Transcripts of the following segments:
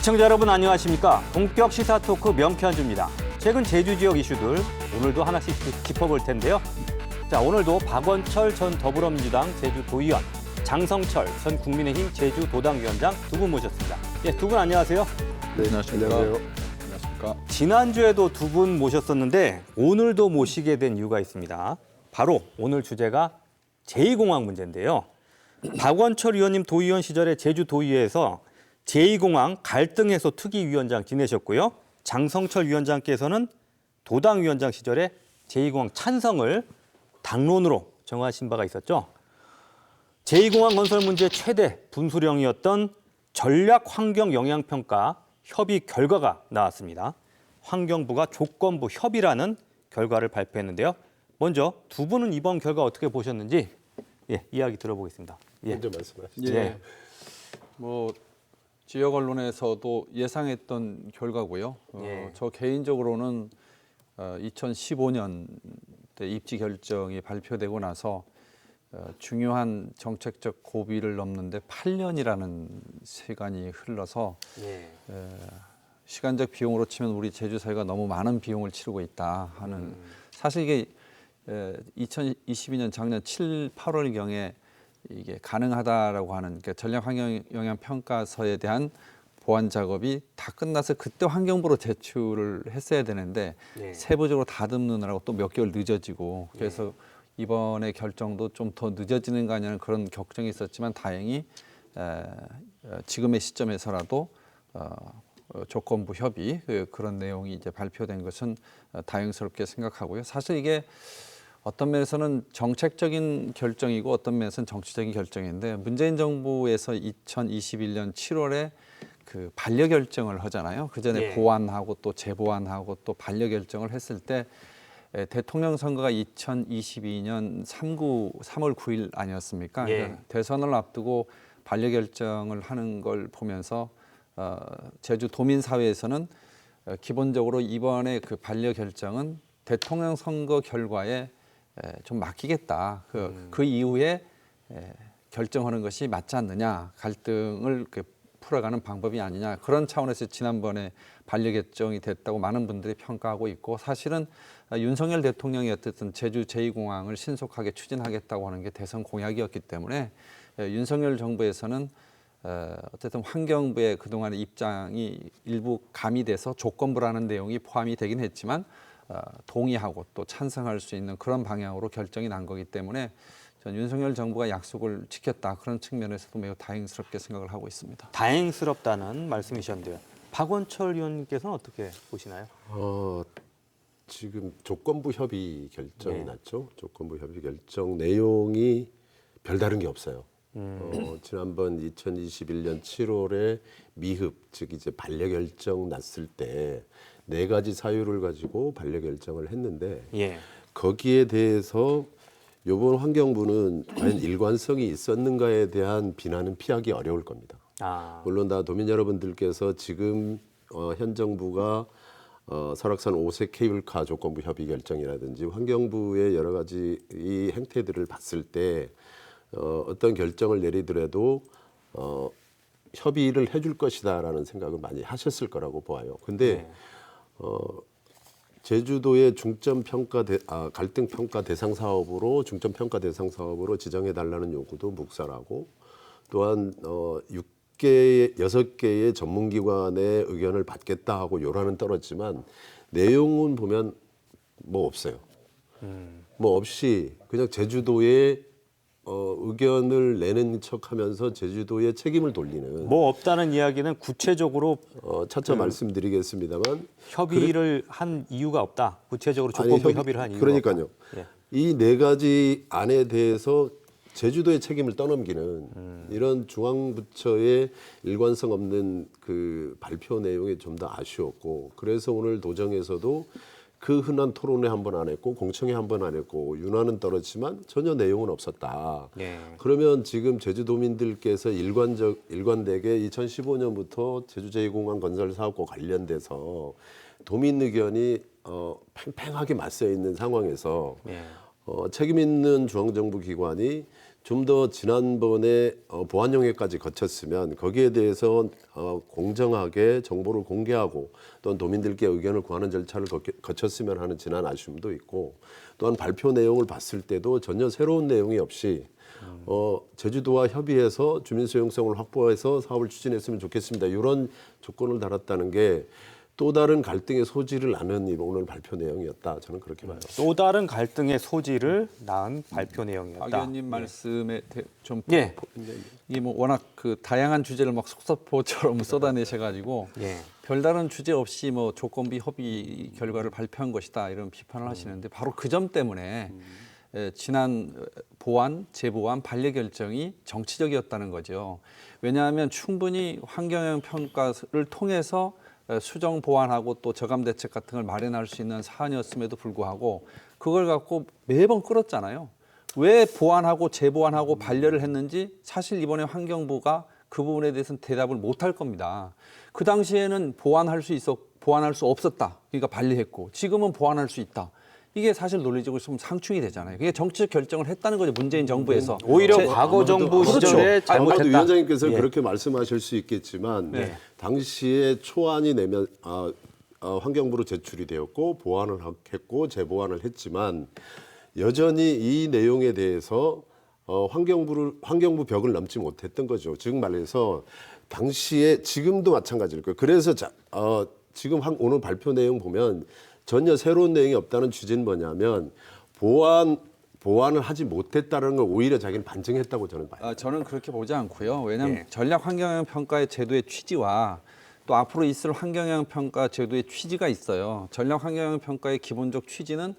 시청자 여러분 안녕하십니까? 본격 시사 토크 명쾌한주입니다. 최근 제주 지역 이슈들 오늘도 하나씩 짚어볼 텐데요. 자, 오늘도 박원철 전 더불어민주당 제주도의원, 장성철 전 국민의힘 제주도당위원장 두 분 모셨습니다. 예, 두 분 안녕하세요. 네, 안녕하십니까. 안녕하십니까. 지난주에도 두 분 모셨었는데 오늘도 모시게 된 이유가 있습니다. 바로 오늘 주제가 제2공항 문제인데요. 박원철 의원님 도의원 시절에 제주도의회에서 제2공항 갈등 해소 특위위원장 지내셨고요. 장성철 위원장께서는 도당위원장 시절에 제2공항 찬성을 당론으로 정하신 바가 있었죠. 제2공항 건설 문제 최대 분수령이었던 전략환경영향평가 협의 결과가 나왔습니다. 환경부가 조건부 협의라는 결과를 발표했는데요. 먼저 두 분은 이번 결과 어떻게 보셨는지 이야기 들어보겠습니다. 먼저 말씀하시죠. 예. 뭐 지역 언론에서도 예상했던 결과고요. 저 개인적으로는 2015년 때 입지 결정이 발표되고 나서 중요한 정책적 고비를 넘는데 8년이라는 시간이 흘러서 시간적 비용으로 치면 우리 제주 사회가 너무 많은 비용을 치르고 있다 하는 사실 이게 2022년 작년 7, 8월경에 이게 가능하다라고 하는 그러니까 전략환경영향평가서에 대한 보완 작업이 다 끝나서 그때 환경부로 제출을 했어야 되는데 세부적으로 다듬느라고 또 몇 개월 늦어지고 그래서 이번에 결정도 좀 더 늦어지는 거 아니냐는 그런 걱정이 있었지만 다행히 지금의 시점에서라도 조건부 협의 그런 내용이 이제 발표된 것은 다행스럽게 생각하고요. 사실 이게 어떤 면에서는 정책적인 결정이고 어떤 면에서는 정치적인 결정인데 문재인 정부에서 2021년 7월에 그 반려 결정을 하잖아요. 그 전에 보완하고 또 재보완하고 또 반려 결정을 했을 때 대통령 선거가 2022년 3월 9일 아니었습니까? 그러니까 대선을 앞두고 반려 결정을 하는 걸 보면서 제주 도민 사회에서는 기본적으로 이번에 그 반려 결정은 대통령 선거 결과에 좀 맡기겠다. 그 이후에 결정하는 것이 맞지 않느냐, 갈등을 풀어가는 방법이 아니냐 그런 차원에서 지난번에 반려 결정이 됐다고 많은 분들이 평가하고 있고 사실은 윤석열 대통령이 어쨌든 제주 제2공항을 신속하게 추진하겠다고 하는 게 대선 공약이었기 때문에 윤석열 정부에서는 어쨌든 환경부의 그동안의 입장이 일부 가미돼서 조건부라는 내용이 포함이 되긴 했지만 동의하고 또 찬성할 수 있는 그런 방향으로 결정이 난 거기 때문에 전 윤석열 정부가 약속을 지켰다 그런 측면에서도 매우 다행스럽게 생각을 하고 있습니다. 다행스럽다는 말씀이셨는데요. 박원철 의원님께서는 어떻게 보시나요? 지금 조건부 협의 결정이 났죠. 조건부 협의 결정 내용이 별다른 게 없어요. 지난번 2021년 7월에 미흡 즉 이제 반려 결정 났을 때 4가지 사유를 가지고 반려 결정을 했는데 거기에 대해서 이번 환경부는 과연 일관성이 있었는가에 대한 비난은 피하기 어려울 겁니다. 물론 다 도민 여러분들께서 지금 현 정부가 설악산 5세 케이블카 조건부 협의 결정이라든지 환경부의 여러 가지 이 행태들을 봤을 때 어떤 결정을 내리더라도 협의를 해줄 것이다라는 생각을 많이 하셨을 거라고 보아요. 근데 제주도의 갈등 평가 대상 사업으로 중점 평가 대상 사업으로 지정해 달라는 요구도 묵살하고 또한 6개의 전문기관의 의견을 받겠다 하고 요란은 떨었지만 내용은 보면 뭐 없어요. 뭐 없이 그냥 제주도의 의견을 내는 척하면서 제주도의 책임을 돌리는 뭐 없다는 이야기는 구체적으로 차차 말씀드리겠습니다만 협의를 한 이유가 없다. 구체적으로 조건부 협의를 한 이유가 그러니까요. 없다. 이 4가지 안에 대해서 제주도의 책임을 떠넘기는 이런 중앙부처의 일관성 없는 그 발표 내용이 좀 더 아쉬웠고 그래서 오늘 도정에서도 그 흔한 토론회 한 번 안 했고 공청회 한 번 안 했고 윤화는 떨었지만 전혀 내용은 없었다. 그러면 지금 제주도민들께서 일관되게 2015년부터 제주 제2공항 건설 사업과 관련돼서 도민 의견이 팽팽하게 맞서 있는 상황에서 책임 있는 중앙정부 기관이 좀 더 지난번에 보안 영역까지 거쳤으면 거기에 대해서 공정하게 정보를 공개하고 또한 도민들께 의견을 구하는 절차를 거쳤으면 하는 지난 아쉬움도 있고 또한 발표 내용을 봤을 때도 전혀 새로운 내용이 없이 제주도와 협의해서 주민 수용성을 확보해서 사업을 추진했으면 좋겠습니다. 이런 조건을 달았다는 게 또 다른 갈등의 소지를 낳은 오늘 발표 내용이었다. 저는 그렇게 봐요. 또 다른 갈등의 소지를 낳은 발표 내용이었다. 박 의원님 말씀에 좀 예. 이게 뭐 워낙 그 다양한 주제를 막 속사포처럼 쏟아내셔가지고 예. 별다른 주제 없이 뭐 조건비 협의 결과를 발표한 것이다 이런 비판을 하시는데 바로 그 점 때문에 지난 보안, 재보안, 반려 결정이 정치적이었다는 거죠. 왜냐하면 충분히 환경영향 평가를 통해서 수정 보완하고 또 저감 대책 같은 걸 마련할 수 있는 사안이었음에도 불구하고 그걸 갖고 매번 끌었잖아요. 왜 보완하고 재보완하고 반려를 했는지 사실 이번에 환경부가 그 부분에 대해서는 대답을 못할 겁니다. 그 당시에는 보완할 수 없었다. 그러니까 반려했고 지금은 보완할 수 있다. 이게 사실 논리적으로 좀 상충이 되잖아요. 그게 정치적 결정을 했다는 거죠. 문재인 정부에서. 오히려 과거 정부 시절에 아마도 잘못했다. 위원장님께서는 예. 그렇게 말씀하실 수 있겠지만 네. 당시에 초안이 내면 환경부로 제출이 되었고 보완을 했고 재보완을 했지만 여전히 이 내용에 대해서 환경부 벽을 넘지 못했던 거죠. 즉 말해서 당시에 지금도 마찬가지일 거예요. 그래서 지금 오늘 발표 내용 보면 전혀 새로운 내용이 없다는 취지는 뭐냐면 보완을 하지 못했다는 걸 오히려 자기는 반증했다고 저는 봐요. 저는 그렇게 보지 않고요. 왜냐하면 예. 전략 환경영향 평가의 제도의 취지와 또 앞으로 있을 환경영향 평가 제도의 취지가 있어요. 전략 환경영향 평가의 기본적 취지는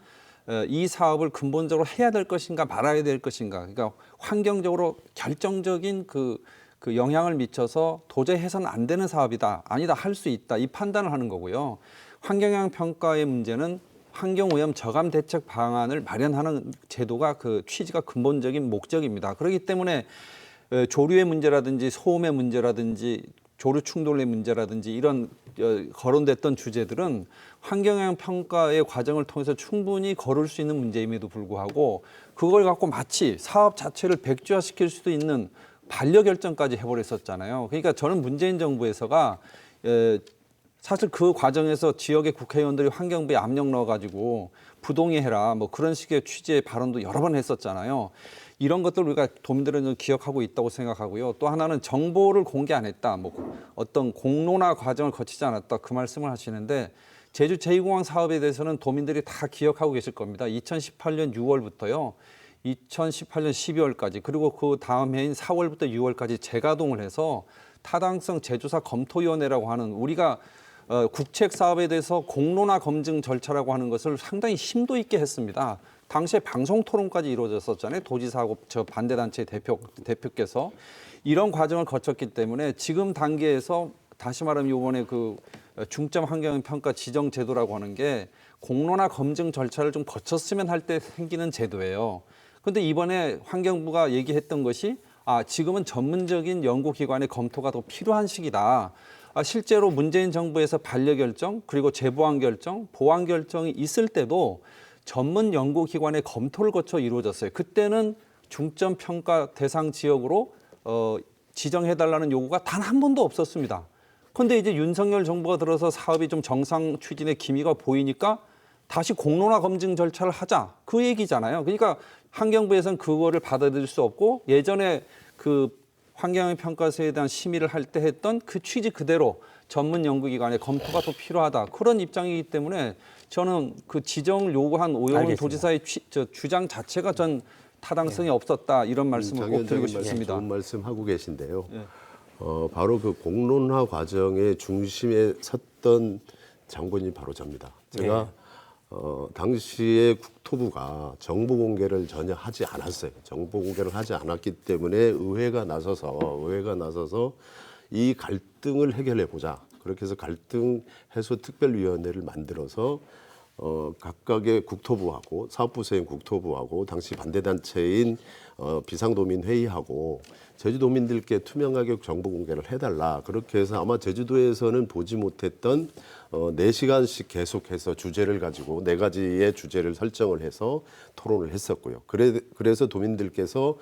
이 사업을 근본적으로 해야 될 것인가 말아야 될 것인가. 그러니까 환경적으로 결정적인 그 영향을 미쳐서 도저히 해서는 안 되는 사업이다. 아니다. 할 수 있다. 이 판단을 하는 거고요. 환경영향 평가의 문제는 환경오염 저감 대책 방안을 마련하는 제도가 그 취지가 근본적인 목적입니다. 그렇기 때문에 조류의 문제라든지 소음의 문제라든지 조류 충돌의 문제라든지 이런 거론됐던 주제들은 환경영향 평가의 과정을 통해서 충분히 거를 수 있는 문제임에도 불구하고 그걸 갖고 마치 사업 자체를 백지화시킬 수도 있는 반려 결정까지 해버렸었잖아요. 그러니까 저는 문재인 정부에서가 사실 그 과정에서 지역의 국회의원들이 환경부에 압력 넣어가지고 부동의해라 뭐 그런 식의 취지의 발언도 여러 번 했었잖아요. 이런 것들 우리가 도민들은 기억하고 있다고 생각하고요. 또 하나는 정보를 공개 안 했다. 뭐 어떤 공론화 과정을 거치지 않았다. 그 말씀을 하시는데 제주 제2공항 사업에 대해서는 도민들이 다 기억하고 계실 겁니다. 2018년 6월부터요. 2018년 12월까지 그리고 그 다음 해인 4월부터 6월까지 재가동을 해서 타당성 재조사 검토위원회라고 하는 우리가 국책 사업에 대해서 공론화 검증 절차라고 하는 것을 상당히 심도 있게 했습니다. 당시에 방송 토론까지 이루어졌었잖아요. 도지사하고 저 반대단체 대표께서 이런 과정을 거쳤기 때문에 지금 단계에서 다시 말하면 이번에 그 중점 환경 평가 지정 제도라고 하는 게 공론화 검증 절차를 좀 거쳤으면 할 때 생기는 제도예요. 그런데 이번에 환경부가 얘기했던 것이 지금은 전문적인 연구기관의 검토가 더 필요한 시기다. 실제로 문재인 정부에서 반려 결정 그리고 재보완 결정, 보완 결정이 있을 때도 전문 연구기관의 검토를 거쳐 이루어졌어요. 그때는 중점 평가 대상 지역으로 지정해달라는 요구가 단 한 번도 없었습니다. 그런데 이제 윤석열 정부가 들어서 사업이 좀 정상 추진의 기미가 보이니까 다시 공론화 검증 절차를 하자 그 얘기잖아요. 그러니까 환경부에서는 그거를 받아들일 수 없고 예전에 그 환경영향 평가서에 대한 심의를 할 때 했던 그 취지 그대로 전문 연구기관의 검토가 더 필요하다. 그런 입장이기 때문에 저는 그 지정을 요구한 오영훈 알겠습니다. 도지사의 주장 자체가 전 타당성이 없었다. 이런 말씀을 꼭 드리고 싶습니다. 좋은 말씀 하고 계신데요. 예. 바로 그 공론화 과정의 중심에 섰던 장본인이 바로 접니다. 제가 당시에 국토부가 정보 공개를 전혀 하지 않았어요. 정보 공개를 하지 않았기 때문에 의회가 나서서 이 갈등을 해결해 보자. 그렇게 해서 갈등 해소 특별위원회를 만들어서 각각의 국토부하고 사업부서인 국토부하고 당시 반대단체인 비상도민 회의하고 제주도민들께 투명하게 정보 공개를 해달라. 그렇게 해서 아마 제주도에서는 보지 못했던 4시간씩 계속해서 주제를 가지고 4가지의 주제를 설정을 해서 토론을 했었고요. 그래서 도민들께서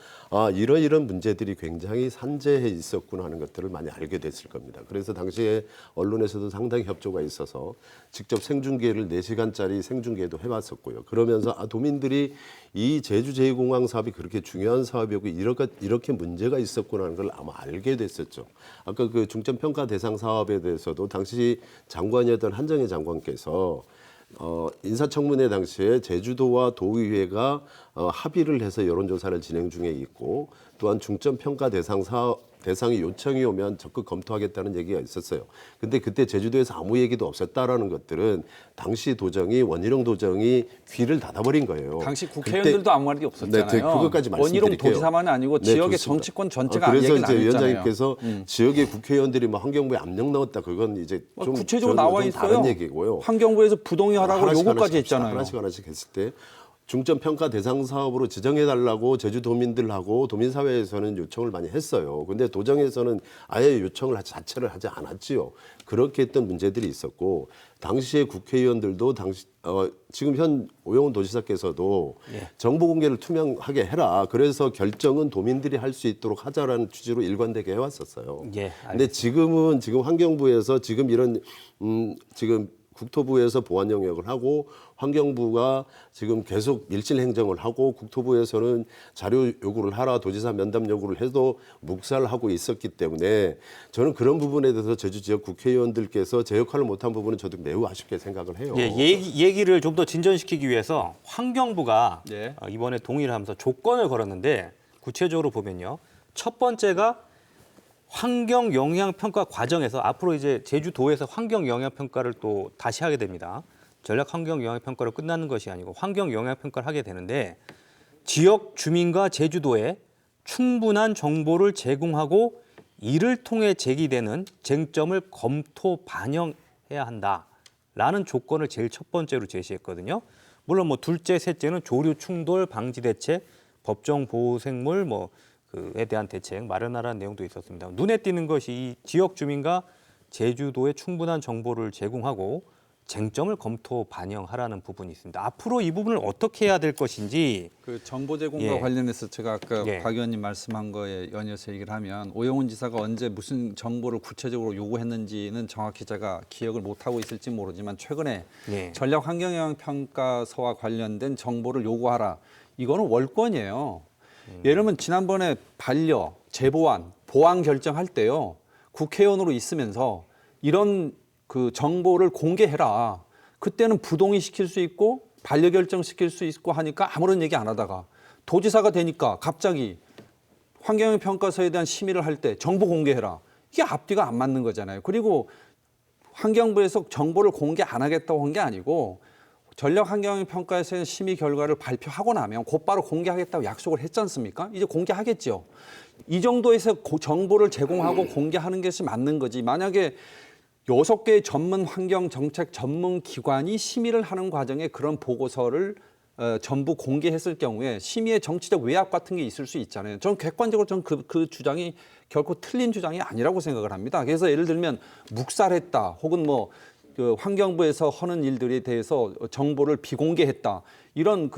이런 문제들이 굉장히 산재해 있었구나 하는 것들을 많이 알게 됐을 겁니다. 그래서 당시에 언론에서도 상당히 협조가 있어서 직접 생중계를 4시간짜리 생중계도 해봤었고요. 그러면서 도민들이 이 제주 제2공항 사업이 그렇게 중요한 사업이고 이렇게 문제가 있었구나 하는 걸 아마 알게 됐었죠. 아까 그 중점평가 대상 사업에 대해서도 당시 장관이었던 한정혜 장관께서 인사청문회 당시에 제주도와 도의회가 합의를 해서 여론조사를 진행 중에 있고 또한 중점평가 대상이 요청이 오면 적극 검토하겠다는 얘기가 있었어요. 근데 그때 제주도에서 아무 얘기도 없었다라는 것들은 당시 원희룡 도정이 귀를 닫아버린 거예요. 당시 국회의원들도 아무 말이 없었잖아요. 네, 그것까지 말씀드릴게요. 원희룡 도지사만이 아니고 네, 지역의 좋습니다. 정치권 전체가 그래서 얘기를 이제 안 했잖아요. 위원장님께서 지역의 국회의원들이 뭐 환경부에 압력 넣었다 그건 이제 좀 구체적으로 저는 나와 좀 있어요. 다른 얘기고요. 환경부에서 부동의하라고 하나씩 요구까지 합시다. 했잖아요. 하나씩 했을 때 중점평가 대상 사업으로 지정해달라고 제주도민들하고 도민사회에서는 요청을 많이 했어요. 근데 도정에서는 아예 요청을 자체를 하지 않았지요. 그렇게 했던 문제들이 있었고 당시에 국회의원들도 지금 현 오영훈 도지사께서도 정보 공개를 투명하게 해라. 그래서 결정은 도민들이 할 수 있도록 하자라는 취지로 일관되게 해왔었어요. 근데 지금 환경부에서 지금 이런 지금 국토부에서 보안 영역을 하고 환경부가 지금 계속 밀실 행정을 하고 국토부에서는 자료 요구를 하라 도지사 면담 요구를 해도 묵살하고 있었기 때문에 저는 그런 부분에 대해서 제주 지역 국회의원들께서 제 역할을 못한 부분은 저도 매우 아쉽게 생각을 해요. 얘기를 좀 더 진전시키기 위해서 환경부가 네. 이번에 동의를 하면서 조건을 걸었는데 구체적으로 보면요. 첫 번째가 환경 영향 평가 과정에서 앞으로 이제 제주도에서 환경 영향 평가를 또 다시 하게 됩니다. 전략 환경 영향 평가로 끝나는 것이 아니고 환경 영향 평가를 하게 되는데 지역 주민과 제주도에 충분한 정보를 제공하고 이를 통해 제기되는 쟁점을 검토 반영해야 한다라는 조건을 제일 첫 번째로 제시했거든요. 물론 뭐 둘째, 셋째는 조류 충돌 방지 대책, 법정 보호 생물 그에 대한 대책 마련하라는 내용도 있었습니다. 눈에 띄는 것이 이 지역 주민과 제주도에 충분한 정보를 제공하고 쟁점을 검토 반영하라는 부분이 있습니다. 앞으로 이 부분을 어떻게 해야 될 것인지 그 정보 제공과 관련해서 제가 아까 예. 박 의원님 말씀한 거에 연이어서 얘기를 하면 오영훈 지사가 언제 무슨 정보를 구체적으로 요구했는지는 정확히 제가 기억을 못하고 있을지 모르지만 최근에 예. 전략 환경 영향 평가서와 관련된 정보를 요구하라. 이거는 월권이에요. 예를 들면 지난번에 반려, 재보안, 보안 결정할 때요. 국회의원으로 있으면서 이런 그 정보를 공개해라. 그때는 부동의 시킬 수 있고 반려 결정 시킬 수 있고 하니까 아무런 얘기 안 하다가 도지사가 되니까 갑자기 환경영향 평가서에 대한 심의를 할 때 정보 공개해라. 이게 앞뒤가 안 맞는 거잖아요. 그리고 환경부에서 정보를 공개 안 하겠다고 한 게 아니고 전략 환경 평가에서의 심의 결과를 발표하고 나면 곧바로 공개하겠다고 약속을 했지 않습니까? 이제 공개하겠죠. 이 정도에서 정보를 제공하고 공개하는 것이 맞는 거지. 만약에 6개의 전문 환경 정책 전문 기관이 심의를 하는 과정에 그런 보고서를 전부 공개했을 경우에 심의의 정치적 외압 같은 게 있을 수 있잖아요. 저는 객관적으로 그 주장이 결코 틀린 주장이 아니라고 생각을 합니다. 그래서 예를 들면 묵살했다 혹은 그 환경부에서 하는 일들에 대해서 정보를 비공개했다. 이런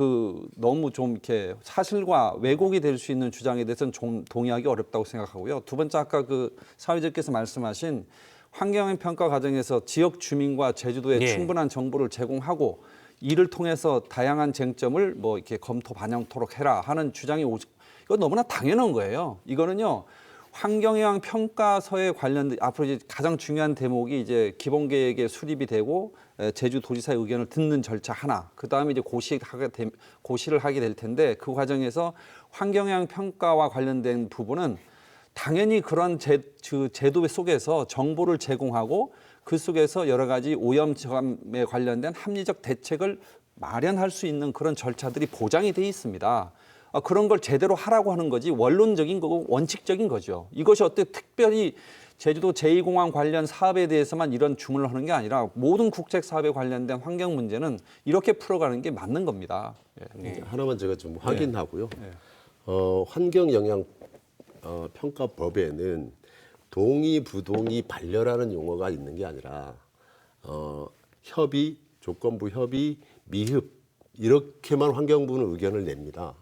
너무 좀 이렇게 사실과 왜곡이 될 수 있는 주장에 대해서는 좀 동의하기 어렵다고 생각하고요. 두 번째 아까 그 사회자께서 말씀하신 환경영향 평가 과정에서 지역 주민과 제주도에 충분한 정보를 제공하고 이를 통해서 다양한 쟁점을 이렇게 검토 반영토록 해라 하는 주장이 이거 너무나 당연한 거예요. 이거는요. 환경영향 평가서에 관련된 앞으로 이제 가장 중요한 대목이 이제 기본 계획에 수립이 되고 제주도지사의 의견을 듣는 절차 하나. 그다음에 이제 고시를 하게 될 텐데 그 과정에서 환경영향 평가와 관련된 부분은 당연히 그런 제도 속에서 정보를 제공하고 그 속에서 여러 가지 오염점에 관련된 합리적 대책을 마련할 수 있는 그런 절차들이 보장이 돼 있습니다. 그런 걸 제대로 하라고 하는 거지 원론적인 거고 원칙적인 거죠. 이것이 어떻게 특별히 제주도 제2공항 관련 사업에 대해서만 이런 주문을 하는 게 아니라 모든 국책 사업에 관련된 환경 문제는 이렇게 풀어가는 게 맞는 겁니다. 하나만 제가 좀 확인하고요. 환경 영향 평가법에는 동의, 부동의, 반려라는 용어가 있는 게 아니라 협의, 조건부 협의, 미흡 이렇게만 환경부는 의견을 냅니다.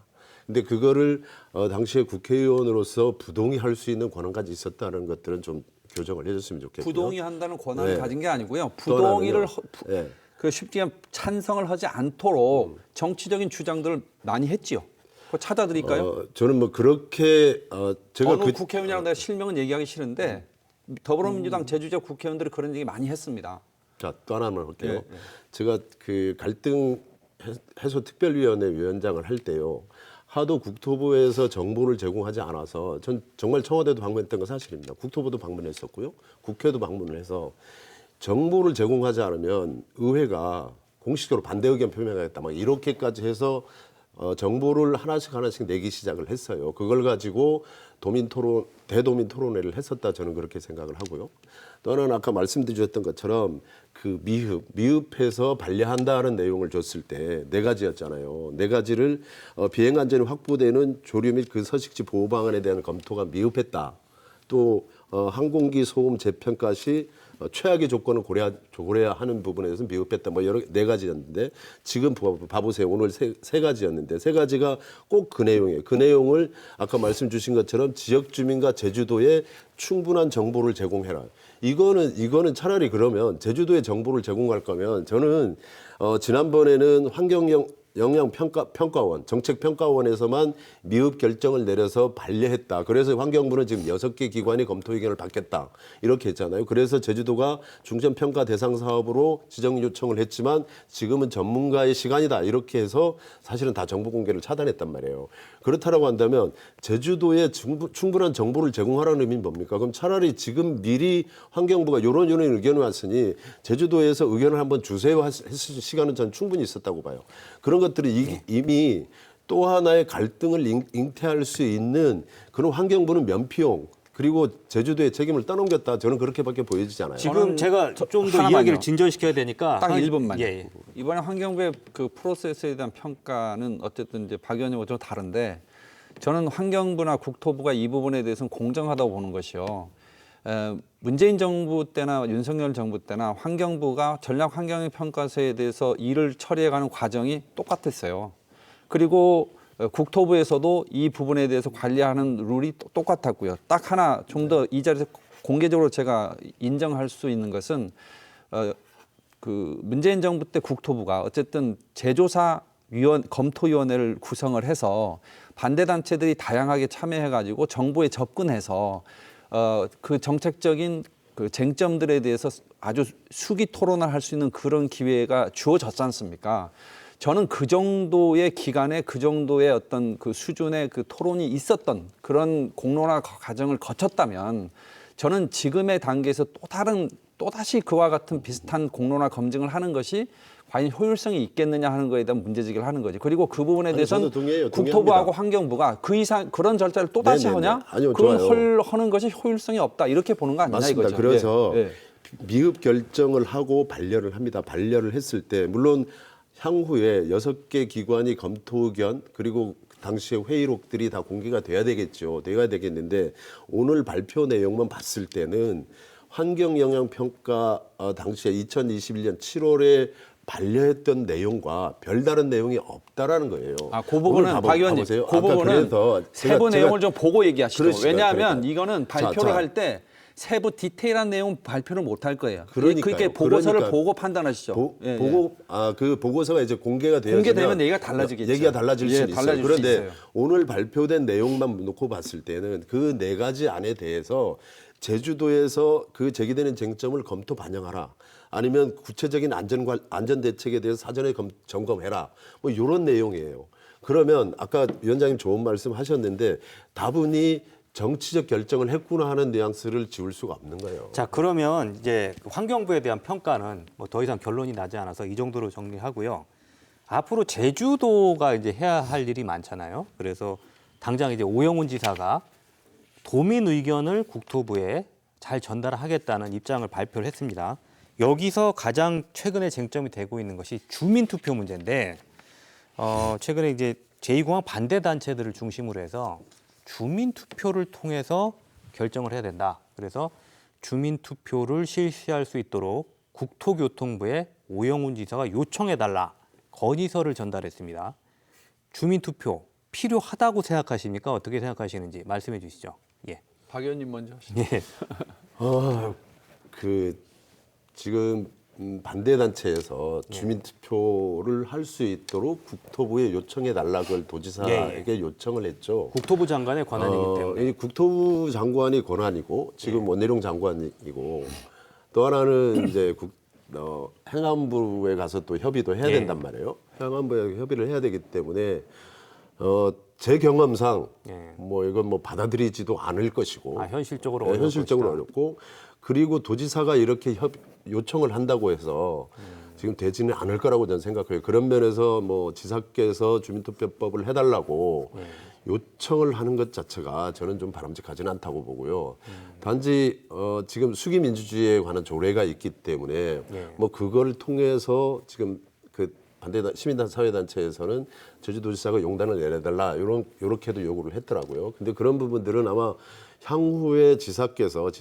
근데 그거를 당시에 국회의원으로서 부동의할 수 있는 권한까지 있었다는 것들은 좀 교정을 해줬으면 좋겠고요. 부동의한다는 권한을 네. 가진 게 아니고요. 또 하나는요. 부동의를 네. 그 쉽게 얘기하면 찬성을 하지 않도록 정치적인 주장들을 많이 했지요. 그거 찾아드릴까요? 저는 뭐 그렇게 제가 어느 국회의원이라고 내가 실명은 얘기하기 싫은데 더불어민주당 제주지역 국회의원들이 그런 얘기 많이 했습니다. 자, 또 하나만 할게요. 예, 예. 제가 그 갈등 해소 특별위원회 위원장을 할 때요. 하도 국토부에서 정보를 제공하지 않아서 전 정말 청와대도 방문했던 건 사실입니다. 국토부도 방문했었고요. 국회도 방문을 해서 정보를 제공하지 않으면 의회가 공식적으로 반대 의견 표명하겠다. 막 이렇게까지 해서 정보를 하나씩 내기 시작을 했어요. 그걸 가지고 대도민 토론회를 했었다 저는 그렇게 생각을 하고요. 또 하나는 아까 말씀드렸던 것처럼 그 미흡해서 반려한다는 내용을 줬을 때 네 가지였잖아요. 네 가지를 비행 안전이 확보되는 조류 및 그 서식지 보호 방안에 대한 검토가 미흡했다. 또 항공기 소음 재평가 시 최악의 조건을 고려해야 하는 부분에 대해서 미흡했다. 뭐 여러 네 가지였는데 지금 봐보세요. 오늘 세 가지였는데 세 가지가 꼭 그 내용이에요. 그 내용을 아까 말씀 주신 것처럼 지역 주민과 제주도에 충분한 정보를 제공해라. 이거는 차라리 그러면 제주도에 정보를 제공할 거면 저는 지난번에는 환경영향평가원, 정책평가원에서만 미흡 결정을 내려서 반려했다. 그래서 환경부는 지금 6개 기관이 검토 의견을 받겠다. 이렇게 했잖아요. 그래서 제주도가 중점평가 대상 사업으로 지정 요청을 했지만 지금은 전문가의 시간이다. 이렇게 해서 사실은 다 정보 공개를 차단했단 말이에요. 그렇다라고 한다면 제주도에 충분한 정보를 제공하라는 의미는 뭡니까? 그럼 차라리 지금 미리 환경부가 이런 의견을 왔으니 제주도에서 의견을 한번 주세요 했을 시간은 전 충분히 있었다고 봐요. 그런 것들이 이미 또 하나의 갈등을 잉태할 수 있는 그런 환경부는 면피용 그리고 제주도의 책임을 떠넘겼다. 저는 그렇게밖에 보여지지 않아요. 지금 제가 좀 더 하나만요. 이야기를 진전시켜야 되니까 딱 1분만요. 예. 이번에 환경부의 그 프로세스에 대한 평가는 어쨌든 이제 박 의원님과 좀 다른데 저는 환경부나 국토부가 이 부분에 대해서는 공정하다고 보는 것이요. 문재인 정부 때나 윤석열 정부 때나 환경부가 전략 환경영 평가서에 대해서 일을 처리해가는 과정이 똑같았어요. 그리고 국토부에서도 이 부분에 대해서 관리하는 룰이 똑같았고요. 딱 하나 좀 더 이 자리에서 공개적으로 제가 인정할 수 있는 것은 그 문재인 정부 때 국토부가 어쨌든 재조사 검토위원회를 구성을 해서 반대 단체들이 다양하게 참여해가지고 정부에 접근해서 그 정책적인 그 쟁점들에 대해서 아주 수기 토론을 할 수 있는 그런 기회가 주어졌지 않습니까? 저는 그 정도의 기간에 그 정도의 어떤 그 수준의 그 토론이 있었던 그런 공론화 과정을 거쳤다면 저는 지금의 단계에서 또다시 그와 같은 비슷한 공론화 검증을 하는 것이 과연 효율성이 있겠느냐 하는 거에 대한 문제제기를 하는 거지. 그리고 그 부분에 대해서는 국토부하고 환경부가 그 이상 그런 절차를 또다시 하냐? 아니요, 그건 좋아요. 하는 것이 효율성이 없다. 이렇게 보는 거 아니냐 맞습니다. 이거죠. 그래서 예, 예. 미흡 결정을 하고 반려를 합니다. 반려를 했을 때 물론 향후에 6개 기관이 검토 의견 그리고 당시의 회의록들이 다 공개가 돼야 되겠죠. 돼야 되겠는데 오늘 발표 내용만 봤을 때는 환경영향평가 당시에 2021년 7월에 반려했던 내용과 별다른 내용이 없다라는 거예요. 그 부분은 박 의원님, 그 부분은 세부 내용을 좀 보고 얘기하시죠. 그러시죠. 왜냐하면 그러니까. 이거는 발표를 할 때 세부 디테일한 내용 발표를 못 할 거예요. 그러니까요. 그렇게 보고서를 그러니까 보고 판단하시죠. 그 보고서가 이제 공개가 공개되면 얘기가 달라지겠죠. 얘기가 달라질 수 있어요. 달라질 그런데 수 있어요. 오늘 발표된 내용만 놓고 봤을 때는 그 네 가지 안에 대해서 제주도에서 그 제기되는 쟁점을 검토 반영하라. 아니면 구체적인 안전 대책에 대해서 사전에 점검해라. 뭐 이런 내용이에요. 그러면 아까 위원장님 좋은 말씀 하셨는데 다분히 정치적 결정을 했구나 하는 뉘앙스를 지울 수가 없는 거예요. 자, 그러면 이제 환경부에 대한 평가는 뭐 더 이상 결론이 나지 않아서 이 정도로 정리하고요. 앞으로 제주도가 이제 해야 할 일이 많잖아요. 그래서 당장 이제 오영훈 지사가 도민 의견을 국토부에 잘 전달하겠다는 입장을 발표를 했습니다. 여기서 가장 최근에 쟁점이 되고 있는 것이 주민투표 문제인데 최근에 이제 제2공항 반대 단체들을 중심으로 해서 주민투표를 통해서 결정을 해야 된다. 그래서 주민투표를 실시할 수 있도록 국토교통부에 오영훈 지사가 요청해달라 건의서를 전달했습니다. 주민투표 필요하다고 생각하십니까? 어떻게 생각하시는지 말씀해 주시죠. 예. 박 의원님 먼저 하시죠. 예. 지금 반대 단체에서 주민투표를 할 수 있도록 국토부에 요청해 달라 그걸 도지사에게 요청을 했죠. 국토부 장관의 권한이기 때문에. 이 국토부 장관이 권한이고 지금 원내룡 장관이고 또 하나는 이제 행안부에 가서 또 협의도 해야 된단 말이에요. 행안부에 협의를 해야 되기 때문에 제 경험상 뭐 이건 뭐 받아들이지도 않을 것이고 현실적으로 네, 어려울 현실적으로 것이다. 어렵고 그리고 도지사가 이렇게 요청을 한다고 해서 지금 되지는 않을 거라고 저는 생각해요. 그런 면에서 뭐 지사께서 주민투표법을 해달라고 요청을 하는 것 자체가 저는 좀 바람직하지는 않다고 보고요. 단지 지금 수기 민주주의에 관한 조례가 있기 때문에 뭐 그걸 통해서 지금 그 반대 시민단 사회단체에서는 제주도지사가 용단을 내려달라 요렇게도 요구를 했더라고요. 근데 그런 부분들은 아마 향후에 지사께서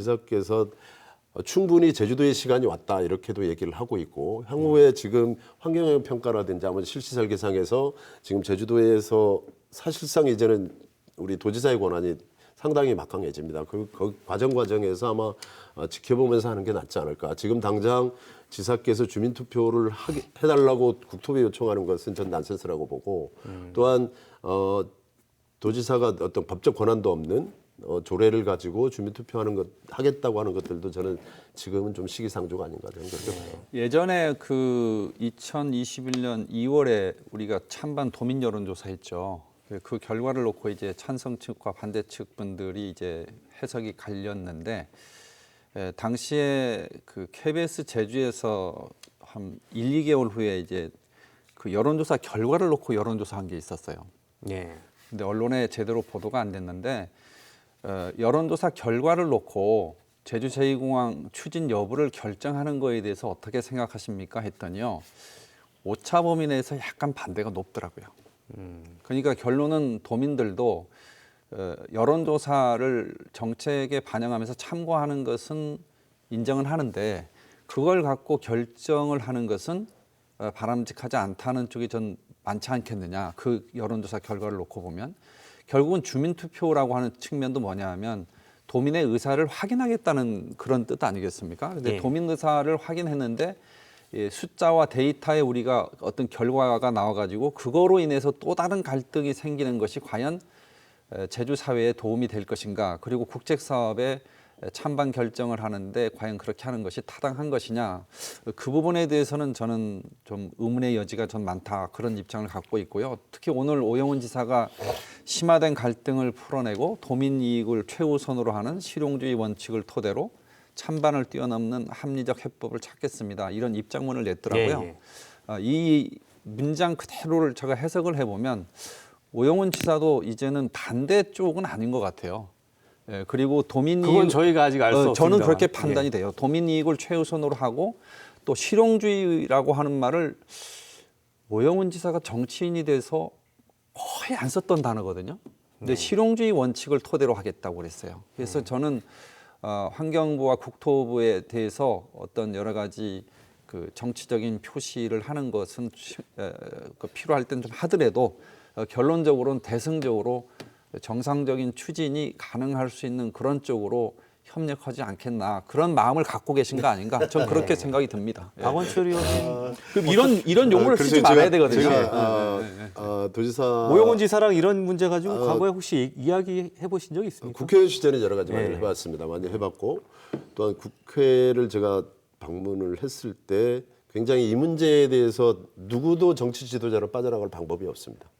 충분히 제주도의 시간이 왔다 이렇게도 얘기를 하고 있고 향후에 지금 환경영향 평가라든지 아마 실시설계상에서 지금 제주도에서 사실상 이제는 우리 도지사의 권한이 상당히 막강해집니다. 그 과정에서 아마 지켜보면서 하는 게 낫지 않을까. 지금 당장 지사께서 주민투표를 해달라고 국토부에 요청하는 것은 전 난센스라고 보고 또한 도지사가 어떤 법적 권한도 없는 조례를 가지고 주민투표하는 것 하겠다고 하는 것들도 저는 지금은 좀 시기상조가 아닌가 저는 그렇게 봐요. 예전에 그 2021년 2월에 우리가 찬반 도민 여론조사했죠. 그 결과를 놓고 이제 찬성 측과 반대 측 분들이 이제 해석이 갈렸는데 당시에 그 KBS 제주에서 한 1, 2개월 후에 이제 그 여론조사 결과를 놓고 여론조사한 게 있었어요. 예. 근데 언론에 제대로 보도가 안 됐는데 여론조사 결과를 놓고 제주 제2공항 추진 여부를 결정하는 거에 대해서 어떻게 생각하십니까? 했더니요. 오차 범위 내에서 약간 반대가 높더라고요. 그러니까 결론은 도민들도 여론조사를 정책에 반영하면서 참고하는 것은 인정은 하는데 그걸 갖고 결정을 하는 것은 바람직하지 않다는 쪽이 전 많지 않겠느냐. 그 여론조사 결과를 놓고 보면 결국은 주민투표라고 하는 측면도 뭐냐 하면 도민의 의사를 확인하겠다는 그런 뜻 아니겠습니까? 근데 도민 의사를 확인했는데 숫자와 데이터에 우리가 어떤 결과가 나와가지고 그거로 인해서 또 다른 갈등이 생기는 것이 과연 제주 사회에 도움이 될 것인가? 그리고 국책 사업에 찬반 결정을 하는데 과연 그렇게 하는 것이 타당한 것이냐? 그 부분에 대해서는 저는 좀 의문의 여지가 전 많다 그런 입장을 갖고 있고요. 특히 오늘 오영훈 지사가 심화된 갈등을 풀어내고 도민 이익을 최우선으로 하는 실용주의 원칙을 토대로 찬반을 뛰어넘는 합리적 해법을 찾겠습니다. 이런 입장문을 냈더라고요. 이 문장 그대로를 제가 해석을 해보면 오영훈 지사도 이제는 반대 쪽은 아닌 것 같아요. 그리고 도민 그건 이익, 저희가 아직 알 수 없습니다. 저는 그렇게 판단이 돼요. 도민 이익을 최우선으로 하고 또 실용주의라고 하는 말을 오영훈 지사가 정치인이 돼서 거의 안 썼던 단어거든요. 근데 실용주의 원칙을 토대로 하겠다고 그랬어요. 그래서 저는 환경부와 국토부에 대해서 어떤 여러 가지 그 정치적인 표시를 하는 것은 필요할 땐 좀 하더라도 결론적으로는 대승적으로 정상적인 추진이 가능할 수 있는 그런 쪽으로 협력하지 않겠나 그런 마음을 갖고 계신 거 아닌가 저는 그렇게 생각이 듭니다. 박원철 의원님 그럼 이런 용어를 쓰지 말아야 되거든요. 제가 도지사 오영훈 지사랑 이런 문제 가지고 과거에 혹시 이야기해 보신 적 있습니까? 국회의원 시절에 여러 가지 많이 해봤습니다. 많이 해봤고 또한 국회를 제가 방문을 했을 때 굉장히 이 문제에 대해서 누구도 정치 지도자로 빠져나갈 방법이 없습니다.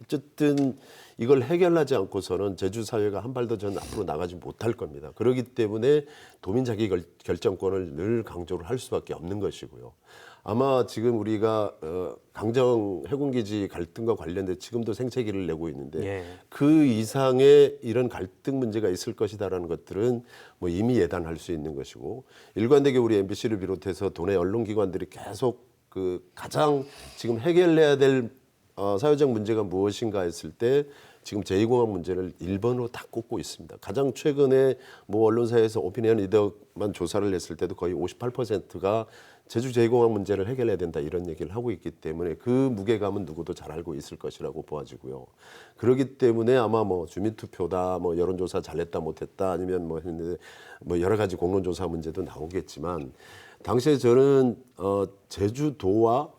어쨌든 이걸 해결하지 않고서는 제주 사회가 한 발도 전 앞으로 나가지 못할 겁니다. 그렇기 때문에 도민 자기 결정권을 늘 강조를 할 수밖에 없는 것이고요. 아마 지금 우리가 강정 해군기지 갈등과 관련돼 지금도 생채기를 내고 있는데 그 이상의 이런 갈등 문제가 있을 것이다라는 것들은 뭐 이미 예단할 수 있는 것이고 일관되게 우리 MBC를 비롯해서 도내 언론기관들이 계속 그 가장 지금 해결해야 될 사회적 문제가 무엇인가 했을 때 지금 제2공항 문제를 1번으로 다 꼽고 있습니다. 가장 최근에 뭐 언론사에서 오피니언 리더만 조사를 했을 때도 거의 58%가 제주 제2공항 문제를 해결해야 된다 이런 얘기를 하고 있기 때문에 그 무게감은 누구도 잘 알고 있을 것이라고 보아지고요. 그렇기 때문에 아마 뭐 주민투표다, 뭐 여론조사 잘했다 못했다 아니면 뭐 했는데 뭐 여러 가지 공론조사 문제도 나오겠지만 당시에 저는 제주도와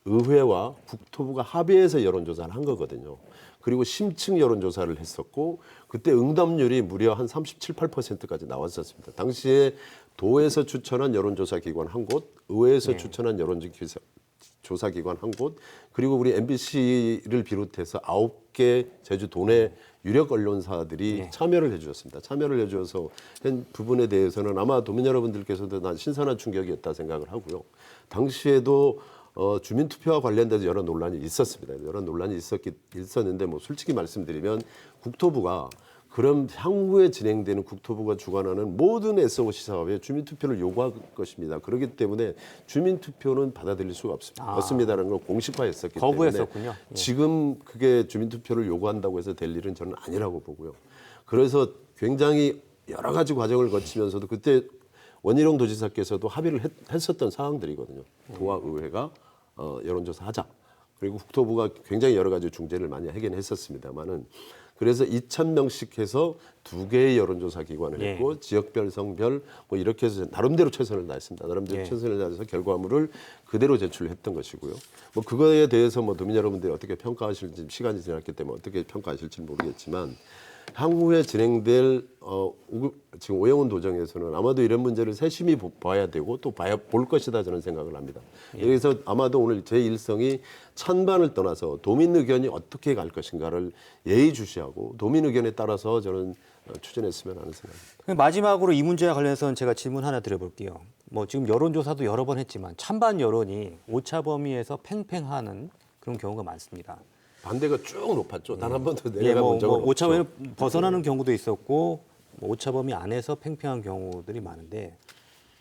의회와 국토부가 합의해서 여론조사를 한 거거든요. 그리고 심층 여론조사를 했었고 그때 응답률이 무려 한 37, 8%까지 나왔었습니다. 당시에 도에서 추천한 여론조사 기관 한 곳, 의회에서 추천한 여론조사 기관 한 곳, 그리고 우리 MBC를 비롯해서 9개 제주 도내 유력 언론사들이 참여를 해주셨습니다. 참여를 해주셔서 한 부분에 대해서는 아마 도민 여러분들께서도 난 신선한 충격이었다 생각을 하고요. 당시에도 주민투표와 관련돼서 여러 논란이 있었습니다. 여러 논란이 있었는데 뭐 솔직히 말씀드리면 국토부가 그럼 향후에 진행되는 국토부가 주관하는 모든 SOC 사업에 주민투표를 요구할 것입니다. 그렇기 때문에 주민투표는 받아들일 수가 없습니다라는 걸 공식화했었기 거부했었군요. 때문에 예. 지금 그게 주민투표를 요구한다고 해서 될 일은 저는 아니라고 보고요. 그래서 굉장히 여러 가지 과정을 거치면서도 그때 원희룡 도지사께서도 합의를 했었던 사항들이거든요. 도와 의회가 여론조사 하자. 그리고 국토부가 굉장히 여러 가지 중재를 많이 하긴 했었습니다만은 그래서 2,000명씩 해서 2개의 여론조사 기관을 했고 지역별, 성별 뭐 이렇게 해서 나름대로 최선을 다했습니다. 나름대로 최선을 다해서 결과물을 그대로 제출했던 것이고요. 뭐 그거에 대해서 뭐 도민 여러분들이 어떻게 평가하실지 시간이 지났기 때문에 어떻게 평가하실지 모르겠지만 향후에 진행될 지금 오영훈 도정에서는 아마도 이런 문제를 세심히 봐야 되고 또 볼 것이다 저는 생각을 합니다. 그래서 아마도 오늘 제 일성이 찬반을 떠나서 도민 의견이 어떻게 갈 것인가를 예의주시하고 도민 의견에 따라서 저는 추진했으면 하는 생각입니다. 마지막으로 이 문제와 관련해서는 제가 질문 하나 드려볼게요. 뭐 지금 여론조사도 여러 번 했지만 찬반 여론이 오차 범위에서 팽팽하는 그런 경우가 많습니다. 반대가 쭉 높았죠. 단 한 번도 예, 내려가본 적은 없죠. 오차 범위 벗어나는 경우도 있었고 뭐 오차 범위 안에서 팽팽한 경우들이 많은데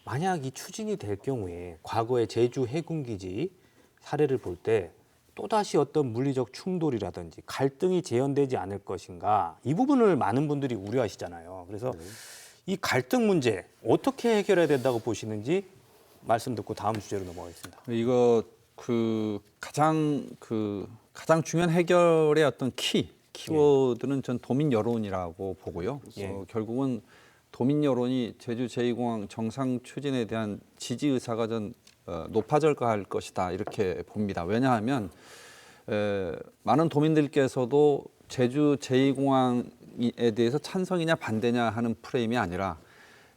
만약 이 추진이 될 경우에 과거의 제주 해군기지 사례를 볼 때 또다시 어떤 물리적 충돌이라든지 갈등이 재현되지 않을 것인가 이 부분을 많은 분들이 우려하시잖아요. 그래서 이 갈등 문제 어떻게 해결해야 된다고 보시는지 말씀 듣고 다음 주제로 넘어가겠습니다. 이거 가장 중요한 해결의 어떤 키워드는 전 도민 여론이라고 보고요. 결국은 도민 여론이 제주 제2공항 정상 추진에 대한 지지 의사가 전 높아질 것이다 이렇게 봅니다. 왜냐하면 많은 도민들께서도 제주 제2공항에 대해서 찬성이냐 반대냐 하는 프레임이 아니라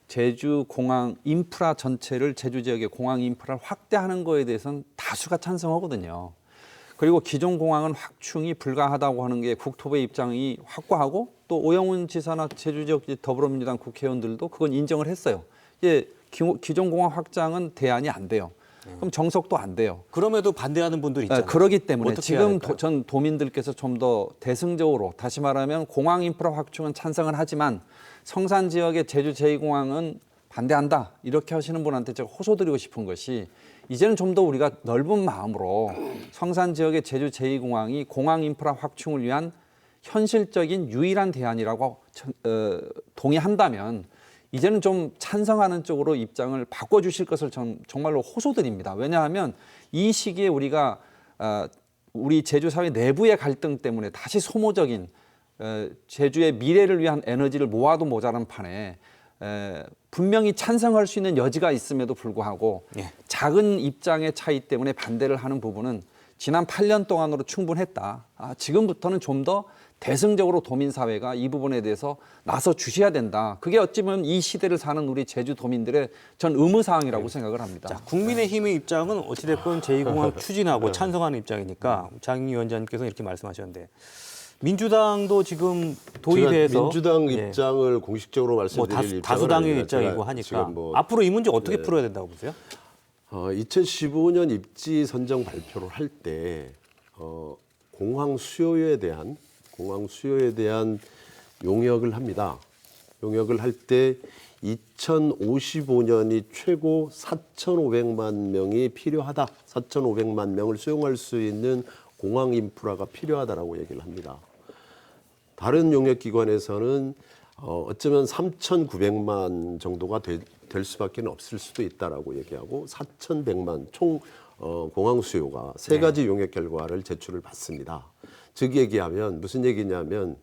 제주 공항 인프라 전체를 제주 지역의 공항 인프라를 확대하는 거에 대해서는 다수가 찬성하거든요. 그리고 기존 공항은 확충이 불가하다고 하는 게 국토부의 입장이 확고하고 또 오영훈 지사나 제주 지역 더불어민주당 국회의원들도 그건 인정을 했어요. 이게 기존 공항 확장은 대안이 안 돼요. 그럼 정석도 안 돼요. 그럼에도 반대하는 분들이 있잖아요. 그렇기 때문에 어떻게 해야 지금 될까요? 전 도민들께서 좀 더 대승적으로 다시 말하면 공항 인프라 확충은 찬성을 하지만 성산 지역의 제주 제2공항은 반대한다 이렇게 하시는 분한테 제가 호소드리고 싶은 것이 이제는 좀 더 우리가 넓은 마음으로 성산 지역의 제주 제2공항이 공항 인프라 확충을 위한 현실적인 유일한 대안이라고 동의한다면 이제는 좀 찬성하는 쪽으로 입장을 바꿔주실 것을 정말로 호소드립니다. 왜냐하면 이 시기에 우리가 우리 제주 사회 내부의 갈등 때문에 다시 소모적인 제주의 미래를 위한 에너지를 모아도 모자란 판에 분명히 찬성할 수 있는 여지가 있음에도 불구하고 작은 입장의 차이 때문에 반대를 하는 부분은 지난 8년 동안으로 충분했다. 지금부터는 좀 더 대승적으로 도민사회가 이 부분에 대해서 나서 주셔야 된다. 그게 어찌 보면 이 시대를 사는 우리 제주 도민들의 전 의무사항이라고 생각을 합니다. 자, 국민의힘의 입장은 어찌됐건 제2공항 추진하고 찬성하는 입장이니까 장 위원장님께서 이렇게 말씀하셨는데 민주당도 지금 도입해서 제가 민주당 입장을 공식적으로 말씀드릴 입장은 다수당의 아니라 입장이고 제가 하니까 지금 뭐 앞으로 이 문제 어떻게 풀어야 된다고 보세요? 2015년 입지 선정 발표를 할 때 공항 수요에 대한 용역을 합니다. 용역을 할 때 2055년이 최고 4,500만 명이 필요하다. 4,500만 명을 수용할 수 있는 공항 인프라가 필요하다라고 얘기를 합니다. 다른 용역기관에서는 어쩌면 3,900만 정도가 될 수밖에 없을 수도 있다라고 얘기하고 4,100만 총 공항 수요가 세 가지 용역 결과를 제출을 받습니다. 즉 얘기하면 무슨 얘기냐면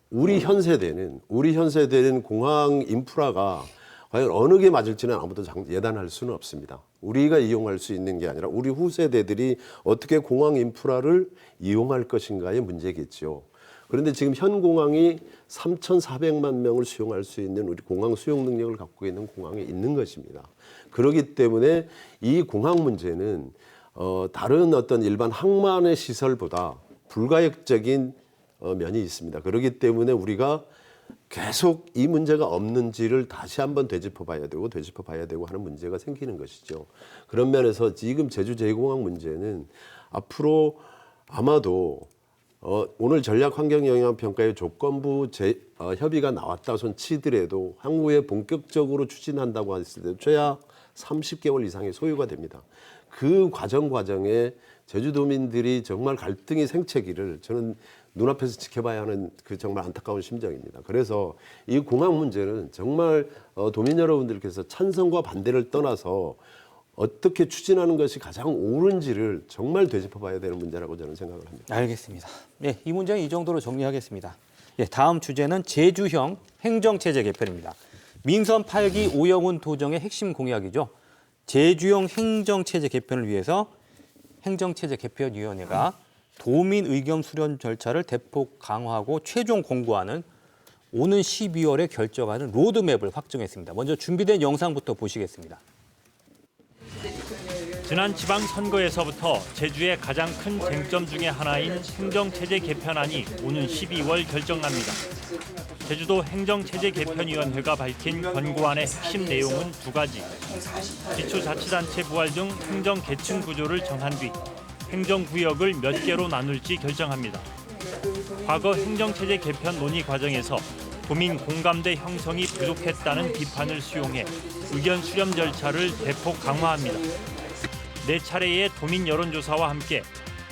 우리 현 세대는 공항 인프라가 과연 어느 게 맞을지는 아무도 예단할 수는 없습니다. 우리가 이용할 수 있는 게 아니라 우리 후세대들이 어떻게 공항 인프라를 이용할 것인가의 문제겠죠. 그런데 지금 현 공항이 3,400만 명을 수용할 수 있는 우리 공항 수용 능력을 갖고 있는 공항에 있는 것입니다. 그렇기 때문에 이 공항 문제는 다른 어떤 일반 항만의 시설보다 불가역적인 면이 있습니다. 그렇기 때문에 우리가 계속 이 문제가 없는지를 다시 한번 되짚어 봐야 되고 하는 문제가 생기는 것이죠. 그런 면에서 지금 제주 제2공항 문제는 앞으로 아마도 오늘 전략환경영향평가의 조건부 협의가 나왔다 손 치더라도 향후에 본격적으로 추진한다고 했을 때 최하 30개월 이상의 소요가 됩니다. 그 과정에 제주도민들이 정말 갈등이 생채기를 저는 눈앞에서 지켜봐야 하는 그 정말 안타까운 심정입니다. 그래서 이 공항 문제는 정말 도민 여러분들께서 찬성과 반대를 떠나서 어떻게 추진하는 것이 가장 옳은지를 정말 되짚어봐야 되는 문제라고 저는 생각을 합니다. 알겠습니다. 네, 이 문제는 이 정도로 정리하겠습니다. 네, 다음 주제는 제주형 행정체제 개편입니다. 민선 8기 오영훈 도정의 핵심 공약이죠. 제주형 행정체제 개편을 위해서 행정체제 개편위원회가 도민 의견 수렴 절차를 대폭 강화하고 최종 공고하는 오는 12월에 결정하는 로드맵을 확정했습니다. 먼저 준비된 영상부터 보시겠습니다. 지난 지방선거에서부터 제주의 가장 큰 쟁점 중의 하나인 행정체제 개편안이 오는 12월 결정납니다. 제주도 행정체제 개편위원회가 밝힌 권고안의 핵심 내용은 두 가지. 기초자치단체 부활 등 행정 계층 구조를 정한 뒤 행정구역을 몇 개로 나눌지 결정합니다. 과거 행정체제 개편 논의 과정에서 도민 공감대 형성이 부족했다는 비판을 수용해 의견 수렴 절차를 대폭 강화합니다. 4차례의 도민 여론조사와 함께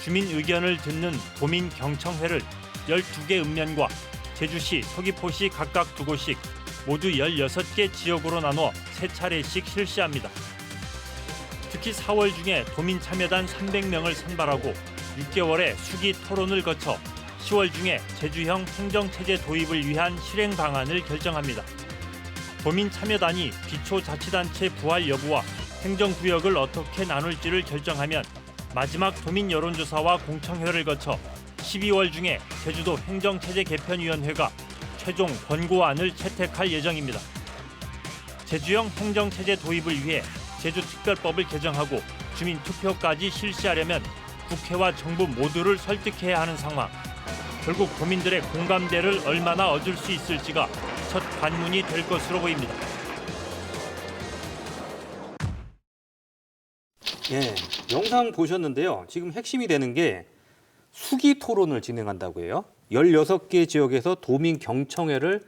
주민 의견을 듣는 도민 경청회를 12개 읍면과 제주시, 서귀포시 각각 2곳씩 모두 16개 지역으로 나눠 3차례씩 실시합니다. 특히 4월 중에 도민 참여단 300명을 선발하고 6개월의 수기 토론을 거쳐 10월 중에 제주형 행정체제 도입을 위한 실행 방안을 결정합니다. 도민 참여단이 기초자치단체 부활 여부와 행정구역을 어떻게 나눌지를 결정하면 마지막 도민 여론조사와 공청회를 거쳐 12월 중에 제주도 행정체제 개편위원회가 최종 권고안을 채택할 예정입니다. 제주형 행정체제 도입을 위해 제주특별법을 개정하고 주민투표까지 실시하려면 국회와 정부 모두를 설득해야 하는 상황. 결국 도민들의 공감대를 얼마나 얻을 수 있을지가 첫 관문이 될 것으로 보입니다. 예, 영상 보셨는데요. 지금 핵심이 되는 게 수기 토론을 진행한다고 해요. 16개 지역에서 도민 경청회를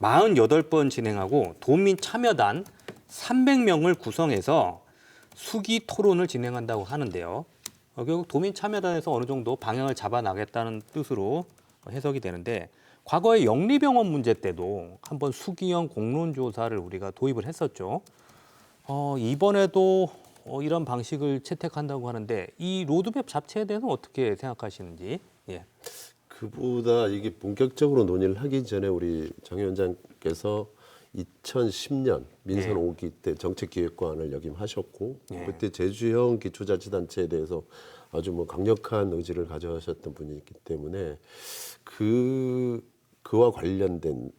48번 진행하고 도민 참여단 300명을 구성해서 수기 토론을 진행한다고 하는데요. 결국 도민 참여단에서 어느 정도 방향을 잡아나겠다는 뜻으로 해석이 되는데 과거에 영리병원 문제 때도 한번 수기형 공론조사를 우리가 도입을 했었죠. 이번에도 이런 방식을 채택한다고 하는데 이 로드맵 자체에 대해서는 어떻게 생각하시는지. 예. 그보다 이게 본격적으로 논의를 하기 전에 우리 정 위원장께서 2010년 민선 5기 때 정책기획관을 역임하셨고 그때 제주형 기초자치단체에 대해서 아주 강력한 의지를 가져하셨던 분이기 때문에 그와 관련된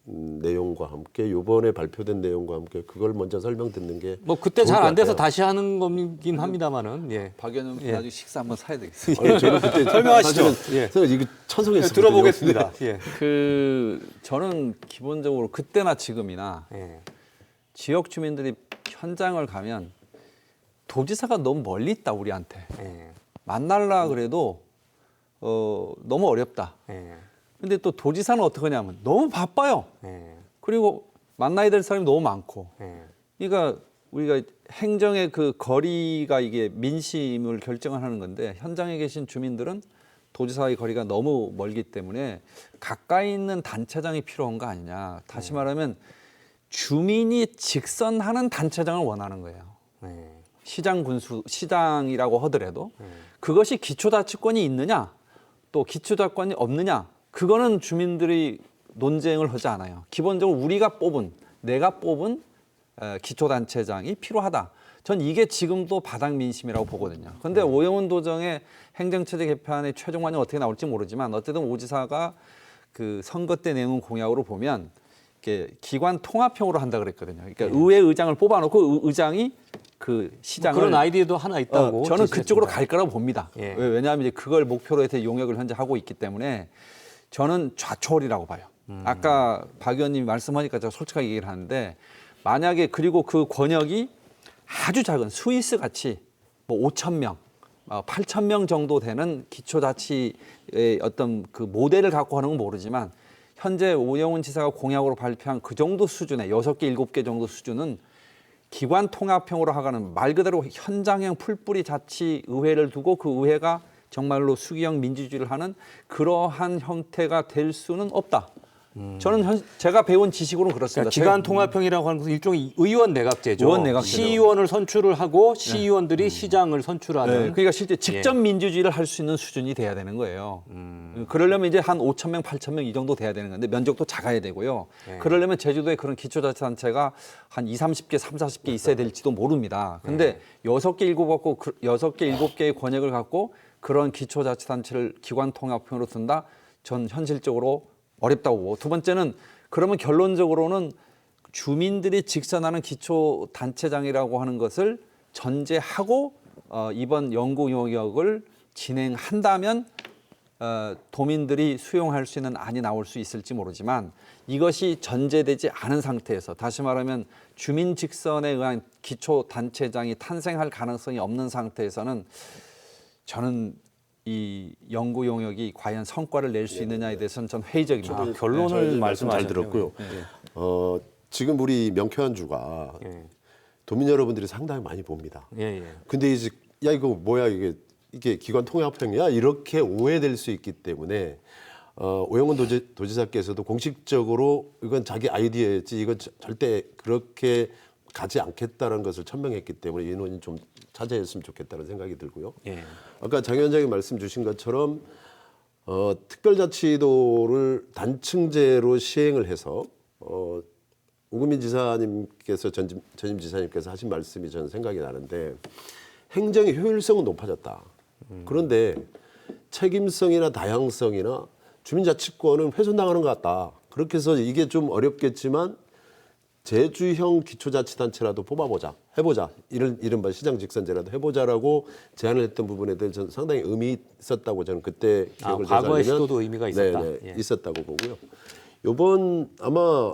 내용과 함께 이번에 발표된 내용과 함께 그걸 먼저 설명 듣는 게 그때 잘 안 돼서 다시 하는 거긴 합니다만은. 예. 박연영 나중에 식사 한번 사야 되겠어요. 저는 그때 설명하시죠. 사실은 이거 찬성했어요. 들어보겠습니다. 예. 저는 기본적으로 그때나 지금이나 예. 지역 주민들이 현장을 가면 도지사가 너무 멀리 있다 우리한테. 예. 만날라 그래도 너무 어렵다. 예. 근데 또 도지사는 어떻게 하냐면 너무 바빠요. 예. 그리고 만나야 될 사람이 너무 많고. 예. 그러니까 우리가 행정의 그 거리가 이게 민심을 결정하는 건데 현장에 계신 주민들은 도지사의 거리가 너무 멀기 때문에 가까이 있는 단체장이 필요한 거 아니냐. 다시 말하면 주민이 직선하는 단체장을 원하는 거예요. 네. 시장이라고 하더라도 그것이 기초자치권이 있느냐 또 기초자치권이 없느냐 그거는 주민들이 논쟁을 하지 않아요. 기본적으로 내가 뽑은 기초단체장이 필요하다. 전 이게 지금도 바닥 민심이라고 보거든요. 그런데 오영훈 도정의 행정체제 개편의 최종안이 어떻게 나올지 모르지만 어쨌든 오 지사가 그 선거 때 내용 공약으로 보면 이렇게 기관 통합형으로 한다 그랬거든요. 그러니까 의회 의장을 뽑아놓고 의장이 그 시장을 그런 아이디어도 하나 있다고. 저는 제시했습니다. 그쪽으로 갈 거라고 봅니다. 예. 왜냐하면 이제 그걸 목표로 해서 용역을 현재 하고 있기 때문에 저는 좌초월이라고 봐요. 아까 박 의원님이 말씀하니까 제가 솔직하게 얘기를 하는데 만약에 그리고 그 권역이 아주 작은 스위스 같이 뭐 5천 명, 8천 명 정도 되는 기초자치의 어떤 그 모델을 갖고 하는 건 모르지만 현재 오영훈 지사가 공약으로 발표한 그 정도 수준의 6개, 7개 정도 수준은 기관 통합형으로 하가는 말 그대로 현장형 풀뿌리 자치의회를 두고 그 의회가 정말로 수기형 민주주의를 하는 그러한 형태가 될 수는 없다. 저는 제가 배운 지식으로는 그렇습니다. 그러니까 기관 통합형이라고 하는 것은 일종의 의원 내각제죠. 의원 내각제죠. 시의원을 선출을 하고 시의원들이 시장을 선출하는. 네, 그러니까 실제 직접 민주주의를 할 수 있는 수준이 돼야 되는 거예요. 그러려면 이제 한 5천 명, 8천 명 이 정도 돼야 되는 건데 면적도 작아야 되고요. 그러려면 제주도에 그런 기초자치단체가 한 20, 30개, 30, 40개 있어야 될지도 모릅니다. 근데 6개, 7개의 권역을 갖고 그런 기초자치단체를 기관 통합형으로 둔다? 전 현실적으로 어렵다고 보고 두 번째는 그러면 결론적으로는 주민들이 직선하는 기초단체장이라고 하는 것을 전제하고 이번 연구 용역을 진행한다면 도민들이 수용할 수 있는 안이 나올 수 있을지 모르지만 이것이 전제되지 않은 상태에서 다시 말하면 주민 직선에 의한 기초단체장이 탄생할 가능성이 없는 상태에서는 저는 이 연구 용역이 과연 성과를 낼 수 있느냐에 대해서는 전 회의적입니다. 결론을 말씀 잘 말씀하셨네요. 들었고요. 지금 우리 명쾌한주가 예. 도민 여러분들이 상당히 많이 봅니다. 예, 예. 근데 이제 야 이거 뭐야 이게 기관 통합형이야 이렇게 오해될 수 있기 때문에 오영훈 도지사께서도 공식적으로 이건 자기 아이디어였지 이건 절대 그렇게 가지 않겠다는 것을 천명했기 때문에 이 논의 좀 자제했으면 좋겠다는 생각이 들고요. 예. 아까 장 위원장이 말씀 주신 것처럼 특별자치도를 단층제로 시행을 해서 우금민 지사님께서 전임 지사님께서 하신 말씀이 저는 생각이 나는데 행정의 효율성은 높아졌다. 그런데 책임성이나 다양성이나 주민자치권은 훼손당하는 것 같다. 그렇게 해서 이게 좀 어렵겠지만 제주형 기초자치단체라도 뽑아보자, 해보자. 이른바 시장직선제라도 해보자라고 제안을 했던 부분에 대해 저는 상당히 의미 있었다고 저는 그때 기억을 과거의 되살리면 시도도 의미가 있었다. 네, 예. 있었다고 보고요. 이번 아마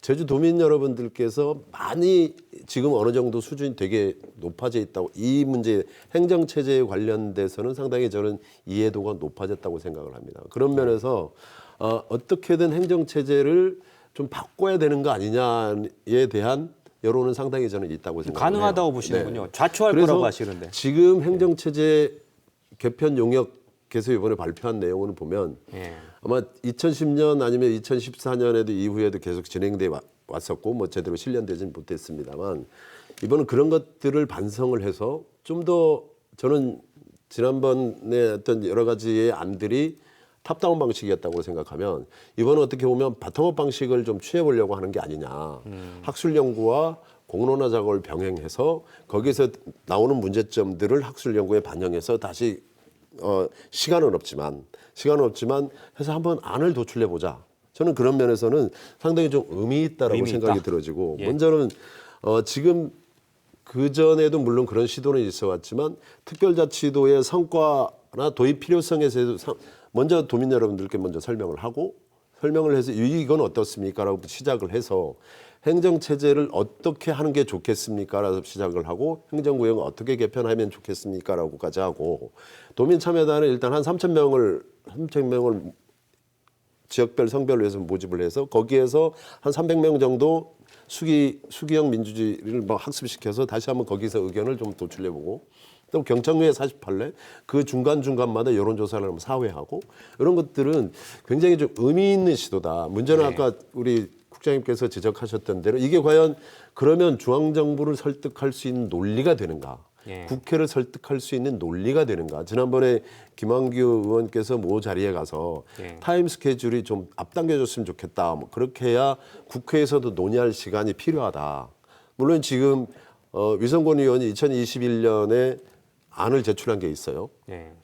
제주도민 여러분들께서 많이 지금 어느 정도 수준이 되게 높아져 있다고 이 문제 행정체제에 관련돼서는 상당히 저는 이해도가 높아졌다고 생각을 합니다. 그런 면에서 어떻게든 행정체제를 좀 바꿔야 되는 거 아니냐에 대한 여론은 상당히 저는 있다고 생각합니다. 가능하다고 보시는군요. 네. 좌초할 그래서 거라고 하시는데. 지금 행정체제 개편 용역에서 이번에 발표한 내용을 보면 예. 아마 2010년 아니면 2014년에도 이후에도 계속 진행돼 왔었고 뭐 제대로 실현되지는 못했습니다만 이번은 그런 것들을 반성을 해서 좀 더 저는 지난번에 어떤 여러 가지의 안들이 탑다운 방식이었다고 생각하면 이번은 어떻게 보면 바텀업 방식을 좀 취해보려고 하는 게 아니냐. 학술 연구와 공론화 작업을 병행해서 거기서 나오는 문제점들을 학술 연구에 반영해서 다시 시간은 없지만 해서 한번 안을 도출해 보자. 저는 그런 면에서는 상당히 좀 의미 있다라고 의미 생각이 있다. 들어지고 예. 먼저는 지금 그 전에도 물론 그런 시도는 있어왔지만 특별자치도의 성과나 도입 필요성에 대해서 먼저 도민 여러분들께 먼저 설명을 해서 이건 어떻습니까라고 시작을 해서 행정체제를 어떻게 하는 게 좋겠습니까라고 시작을 하고 행정구역을 어떻게 개편하면 좋겠습니까라고까지 하고 도민참여단은 일단 한 3,000명을 지역별 성별로 해서 모집을 해서 거기에서 한 300명 정도 수기형 민주주의를 뭐 학습시켜서 다시 한번 거기서 의견을 좀 도출해보고 또 경청회 48회 그 중간중간마다 여론조사를 한번 사회하고 이런 것들은 굉장히 좀 의미 있는 시도다. 문제는 아까 우리 국장님께서 지적하셨던 대로 이게 과연 그러면 중앙정부를 설득할 수 있는 논리가 되는가? 국회를 설득할 수 있는 논리가 되는가? 지난번에 김한규 의원께서 모 자리에 가서 타임 스케줄이 좀 앞당겨졌으면 좋겠다. 뭐 그렇게 해야 국회에서도 논의할 시간이 필요하다. 물론 지금 위성권 의원이 2021년에 안을 제출한 게 있어요.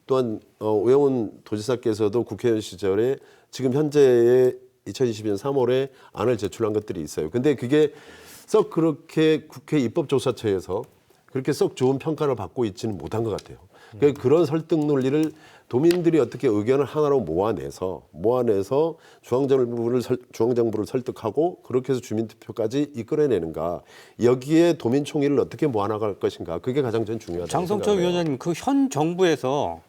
또한 오영훈 도지사께서도 국회의원 시절에 지금 현재의 2022년 3월에 안을 제출한 것들이 있어요. 근데 그게 썩 그렇게 국회 입법조사처에서 그렇게 썩 좋은 평가를 받고 있지는 못한 것 같아요. 그러니까 그런 설득 논리를 도민들이 어떻게 의견을 하나로 모아내서 중앙정부를 설득하고 그렇게 해서 주민투표까지 이끌어내는가. 여기에 도민총의를 어떻게 모아나갈 것인가. 그게 가장 전 중요하다고 장성철 생각해요. 위원장님, 그 현 정부에서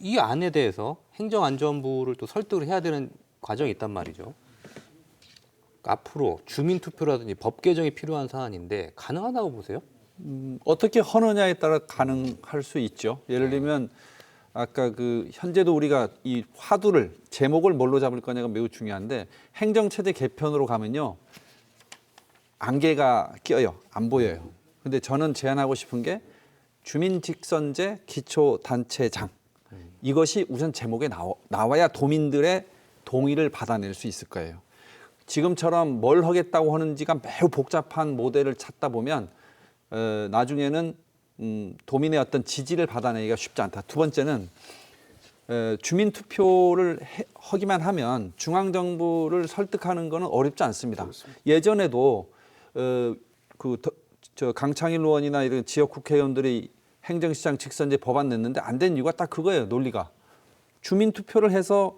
이 안에 대해서 행정안전부를 또 설득을 해야 되는 과정이 있단 말이죠. 앞으로 주민투표라든지 법 개정이 필요한 사안인데 가능하다고 보세요? 어떻게 하느냐에 따라 가능할 수 있죠. 예를 들면 아까 그 현재도 우리가 이 화두를 제목을 뭘로 잡을 거냐가 매우 중요한데 행정체제 개편으로 가면요 안개가 껴요, 안 보여요. 근데 저는 제안하고 싶은 게 주민직선제 기초단체장 이것이 우선 제목에 나와야 도민들의 동의를 받아낼 수 있을 거예요. 지금처럼 뭘 하겠다고 하는지가 매우 복잡한 모델을 찾다 보면 나중에는 도민의 어떤 지지를 받아내기가 쉽지 않다. 두 번째는 주민 투표를 하기만 하면 중앙정부를 설득하는 것은 어렵지 않습니다. 그렇습니다. 예전에도 저 강창일 의원이나 이런 지역 국회의원들이 행정시장 직선제 법안 냈는데 안 된 이유가 딱 그거예요. 논리가 주민 투표를 해서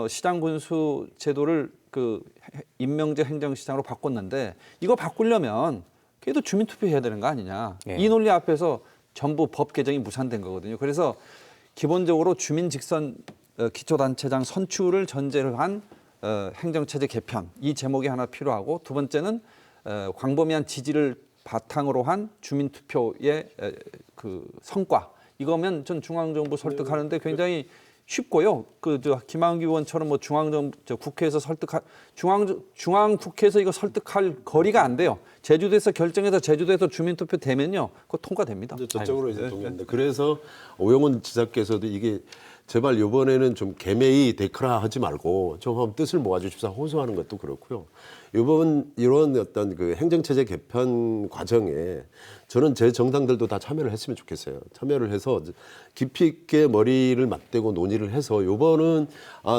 시장 군수 제도를 그 임명제 행정시장으로 바꿨는데 이거 바꾸려면 그래도 주민투표 해야 되는 거 아니냐. 이 논리 앞에서 전부 법 개정이 무산된 거거든요. 그래서 기본적으로 주민 직선 기초단체장 선출을 전제로 한 행정체제 개편 이 제목이 하나 필요하고 두 번째는 광범위한 지지를 바탕으로 한 주민투표의 그 성과 이거면 전 중앙정부 설득하는데 굉장히 쉽고요. 김한규 의원처럼 뭐 국회에서 중앙 국회에서 이거 설득할 거리가 안 돼요. 제주도에서 결정해서 제주도에서 주민투표 되면요, 그거 통과됩니다. 저쪽으로 이제 동의합니다. 그래서 오영훈 지사께서도 이게 제발 이번에는 좀 개매이 데크라 하지 말고 좀 한번 뜻을 모아주십사 호소하는 것도 그렇고요. 이런 어떤 그 행정체제 개편 과정에 저는 제 정당들도 다 참여를 했으면 좋겠어요. 참여를 해서 깊이 있게 머리를 맞대고 논의를 해서 이번은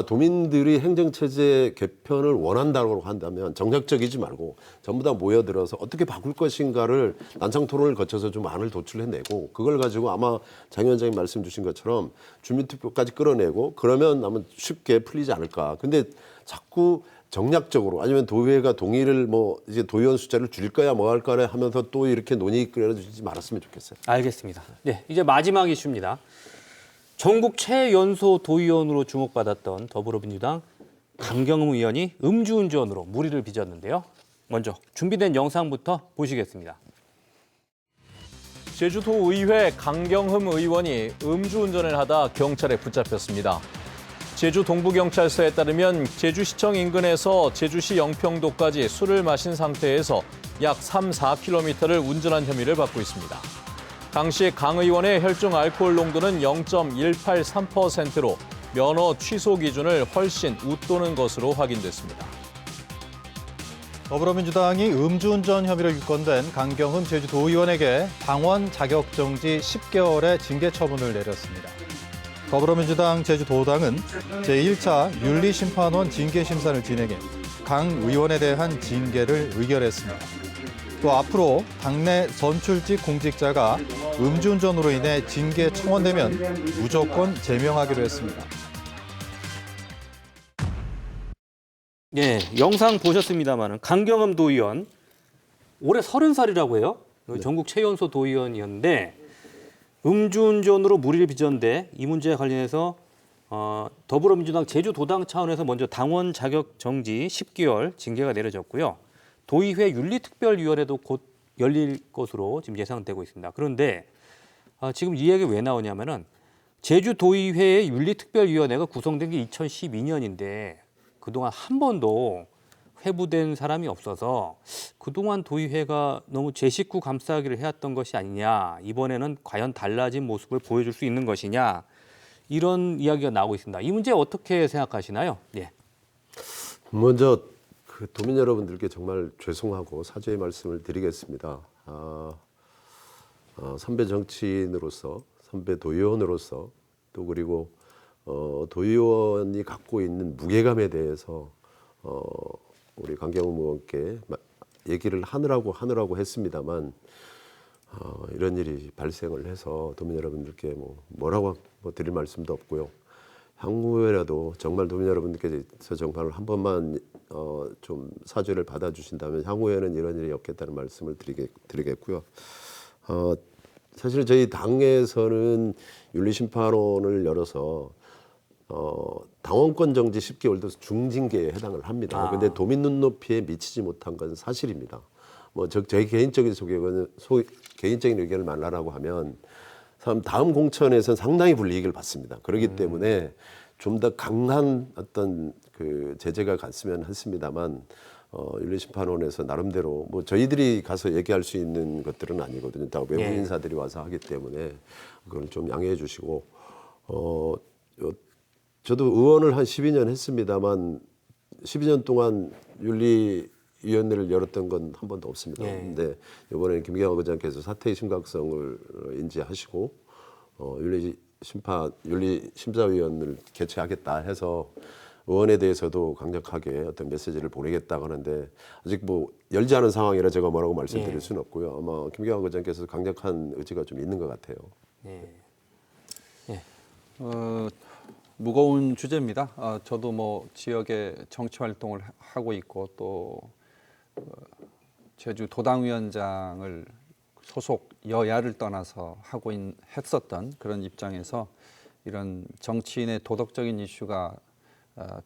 도민들이 행정체제 개편을 원한다고 한다면 정략적이지 말고 전부 다 모여들어서 어떻게 바꿀 것인가를 난상 토론을 거쳐서 좀 안을 도출해내고 그걸 가지고 아마 장 위원장님 말씀 주신 것처럼 주민투표까지 끌어내고 그러면 아마 쉽게 풀리지 않을까. 근데 자꾸 정략적으로 아니면 도의회가 동의를 뭐 이제 도의원 숫자를 줄일 거야 뭐 할 거야 하면서 또 이렇게 논의 끌어주지 말았으면 좋겠어요. 알겠습니다. 네, 이제 마지막 이슈입니다. 전국 최연소 도의원으로 주목받았던 더불어민주당 강경흠 의원이 음주운전으로 물의를 빚었는데요. 먼저 준비된 영상부터 보시겠습니다. 제주도의회 강경흠 의원이 음주운전을 하다 경찰에 붙잡혔습니다. 제주 동부경찰서에 따르면 제주시청 인근에서 제주시 영평도까지 술을 마신 상태에서 약 3-4km를 운전한 혐의를 받고 있습니다. 당시 강 의원의 혈중 알코올 농도는 0.183%로 면허 취소 기준을 훨씬 웃도는 것으로 확인됐습니다. 더불어민주당이 음주운전 혐의로 입건된 강경흠 제주도의원에게 당원 자격정지 10개월의 징계 처분을 내렸습니다. 더불어민주당 제주도당은 제1차 윤리심판원 징계심사를 진행해 강 의원에 대한 징계를 의결했습니다. 또 앞으로 당내 선출직 공직자가 음주운전으로 인해 징계 청원되면 무조건 제명하기로 했습니다. 네, 영상 보셨습니다마는 강경흠 도의원 올해 30살이라고 해요. 전국 최연소 도의원이었는데 음주운전으로 물의를 빚었는데 이 문제에 관련해서 더불어민주당 제주도당 차원에서 먼저 당원 자격 정지 10개월 징계가 내려졌고요. 도의회 윤리특별위원회도 곧 열릴 것으로 지금 예상되고 있습니다. 그런데 지금 이 얘기 왜 나오냐면은 제주도의회의 윤리특별위원회가 구성된 게 2012년인데 그동안 한 번도 회부된 사람이 없어서 그동안 도의회가 너무 제 식구 감싸기를 해왔던 것이 아니냐, 이번에는 과연 달라진 모습을 보여줄 수 있는 것이냐, 이런 이야기가 나오고 있습니다. 이 문제 어떻게 생각하시나요? 예. 먼저 그 도민 여러분들께 정말 죄송하고 사죄의 말씀을 드리겠습니다. 선배 정치인으로서, 선배 도의원으로서, 또 그리고 도의원이 갖고 있는 무게감에 대해서 우리 강경흠 의원께 얘기를 하느라고 했습니다만 이런 일이 발생을 해서 도민 여러분들께 뭐라고 드릴 말씀도 없고요. 향후에라도 정말 도민 여러분들께서 정말 한 번만 좀 사죄를 받아주신다면 향후에는 이런 일이 없겠다는 말씀을 드리겠고요. 사실 저희 당에서는 윤리심판원을 열어서 당원권 정지 10개월도 중징계에 해당을 합니다. 그런데 도민 눈높이에 미치지 못한 건 사실입니다. 저희 개인적인 개인적인 의견을 말하라고 하면 다음 공천에서는 상당히 불이익을 받습니다. 그렇기 때문에 좀 더 강한 어떤 그 제재가 갔으면 했습니다만 윤리심판원에서 나름대로 저희들이 가서 얘기할 수 있는 것들은 아니거든요. 다 외부 인사들이 와서 하기 때문에 그건 좀 양해해 주시고 저도 의원을 한 12년 했습니다만 12년 동안 윤리위원회를 열었던 건 한 번도 없습니다. 그런데 이번에 김경학 의장께서 사태의 심각성을 인지하시고 윤리심사위원을 개최하겠다 해서 의원에 대해서도 강력하게 어떤 메시지를 보내겠다고 하는데 아직 열지 않은 상황이라 제가 뭐라고 말씀드릴 수는 없고요. 아마 김경학 의장께서 강력한 의지가 좀 있는 것 같아요. 무거운 주제입니다. 저도 지역에 정치 활동을 하고 있고 또 제주 도당위원장을 소속 여야를 떠나서 했었던 그런 입장에서 이런 정치인의 도덕적인 이슈가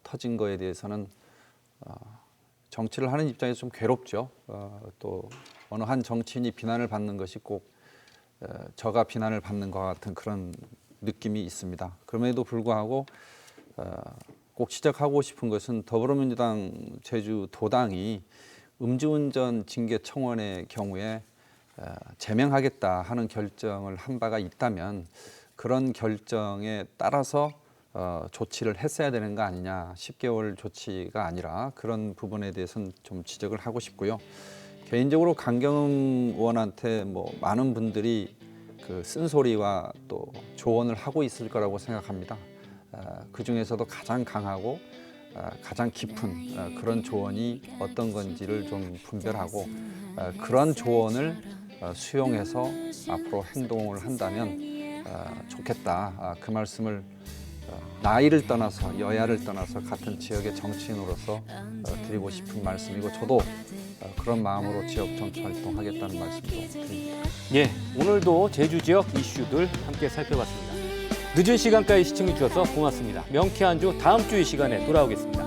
터진 거에 대해서는 정치를 하는 입장에서 좀 괴롭죠. 또 어느 한 정치인이 비난을 받는 것이 꼭 저가 비난을 받는 것 같은 그런 느낌이 있습니다. 그럼에도 불구하고 꼭 지적하고 싶은 것은 더불어민주당 제주도당이 음주운전 징계 청원의 경우에 제명하겠다 하는 결정을 한 바가 있다면 그런 결정에 따라서 조치를 했어야 되는 거 아니냐, 10개월 조치가 아니라 그런 부분에 대해서는 좀 지적을 하고 싶고요. 개인적으로 강경흠 의원한테 많은 분들이 그 쓴소리와 또 조언을 하고 있을 거라고 생각합니다. 그 중에서도 가장 강하고 가장 깊은 그런 조언이 어떤 건지를 좀 분별하고 그런 조언을 수용해서 앞으로 행동을 한다면 좋겠다. 그 말씀을 나이를 떠나서 여야를 떠나서 같은 지역의 정치인으로서 드리고 싶은 말씀이고 저도 그런 마음으로 지역 정치 활동하겠다는 말씀도 드립니다. 오늘도 제주 지역 이슈들 함께 살펴봤습니다. 늦은 시간까지 시청해 주셔서 고맙습니다. 명쾌한 주 다음 주 이 시간에 돌아오겠습니다.